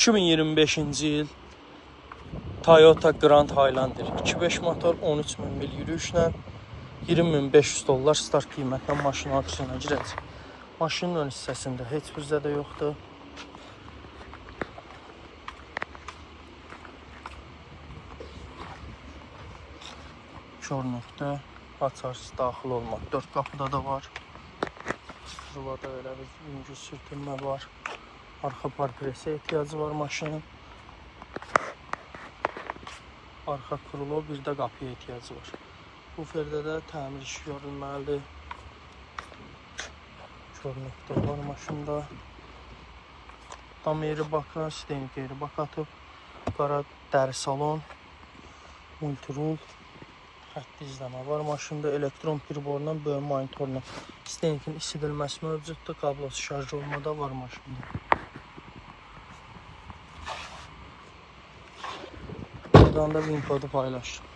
2025-ci il Toyota Grand Highlander 2.5 motor 13.000 mil yürüyüşlə $20.500 start qiymətlə maşın auksyona girəcək. Maşının ön hissəsində heç bir zədə yoxdur. Kör nöqtə, açarsız daxil olmaq. 4 qapıda da var. Zuvada elə bir yüngül sürtünmə var. Arxa parpresə ehtiyacı var maşının. Arxa krulo, bir də qapıya ehtiyacı var. Buferdə də təmir işi görülməlidir. Kör nöqtə var maşında. Dam yeri bakran, stenik yeri bak atıb. Qara dəri salon. Multirul. Xətti izləmə var maşında. Elektron pirborla, böyük monitorla. Stenikin isidilməsi mövcuddur. Qablosu şarj olmada var maşında. Buradan da VIN kodu paylaşdım.